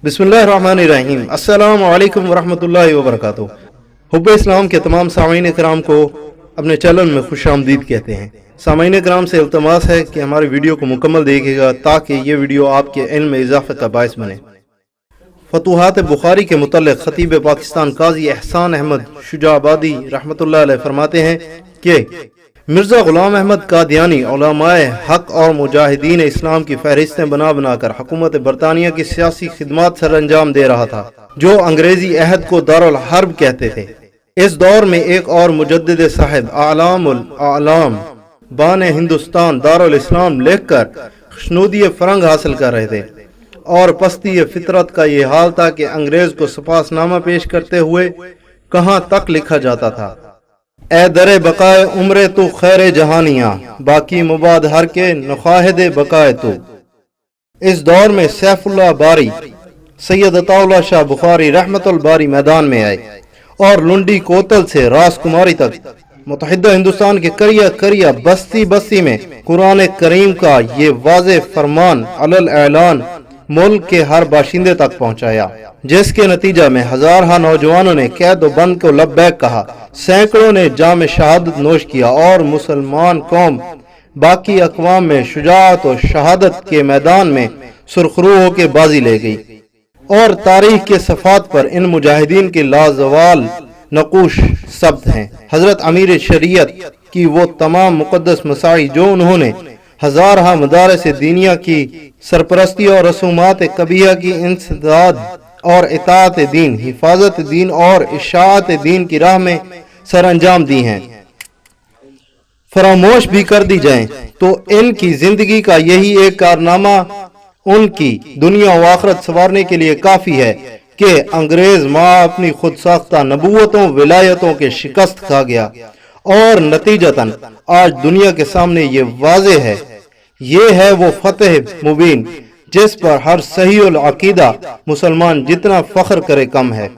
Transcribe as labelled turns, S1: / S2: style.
S1: बिस्मिल्लाहिर्रहमानिर्रहीम। अस्सलाम वालेकुम वरहमतुल्लाहि वबरकातुह। हुब्बे इस्लाम के तमाम सामीन कराम को अपने चैनल में खुश आमदीद कहते हैं। सामीन कराम से इल्तमास है कि हमारी वीडियो को मुकम्मल देखिएगा ताकि ये वीडियो आपके इल्म में इजाफे का बायस बने। फतूहात बुखारी के मुतल्लिक़ खतीब पाकिस्तान काजी एहसान अहमद शुजाबादी रहमतुल्लाह अलैह फरमाते हैं कि मिर्ज़ा ग़ुलाम अहमद कादियानी उलमाए हक और मुजाहिदीन इस्लाम की फहरिस्तें बना बनाकर हुकूमत बरतानिया की सियासी खिदमत सर अंजाम दे रहा था, जो अंग्रेजी अहद को दारुल हर्ब कहते थे। इस दौर में एक और मुजद्दिद साहिब आलामुल आलाम बाने हिंदुस्तान दारुल इस्लाम लिखकर खुशनुदी फरंग हासिल कर रहे थे, और पस्ती फितरत का ये हाल था कि अंग्रेज को सपासनामा पेश करते हुए कहाँ तक लिखा जाता था, ए दरे बकाए उम्रे तो खैर जहानिया बाकी मुबाद हर के नुखाहिदे बकाए तो। इस दौर में सैफुल्लाह बारी सैयद अताउल्लाह शाह बुखारी रहमतुल बारी मैदान में आए और लुंडी कोतल से रास कुमारी तक मुत्तहिदा हिंदुस्तान के करिया करिया बस्ती बस्ती में कुरान करीम का ये वाज़े फरमान अलल ऐलान मुल्क के हर बाशिंदे तक पहुंचाया, जिसके नतीजा में हजारहा नौजवानों ने कैद व बंद को लब्बैक कहा, सैकड़ों ने जाम शहादत नोश किया और मुसलमान कौम बाकी अक़वाम में शुजाअत और शहादत के मैदान में सुरखरू होकर बाजी ले गई। और तारीख के सफ़ात पर इन मुजाहिदीन के लाजवाल नकूश शब्द हैं। हजरत अमीर शरीयत की वो तमाम मुक़द्दस मसाई जो उन्होंने हजारहा मदारस दीनिया की सरपरस्ती और रसूमात कबीहा की इंसदाद और इताअत दीन, हिफाजत दीन और इशाअत दीन की राह में सर अंजाम दी हैं, फरामोश भी कर दी जाएं तो इनकी जिंदगी का यही एक कारनामा उनकी दुनिया व आखिरत संवारने के लिए काफी है कि अंग्रेज माँ अपनी खुद साख्ता नबूवतों विलायतों के शिकस्त खा गया, और नतीजतन आज दुनिया के सामने ये वाज़े है, ये है वो फतेह मुबीन जिस पर हर सही उल अकीदा मुसलमान जितना फख्र करे कम है।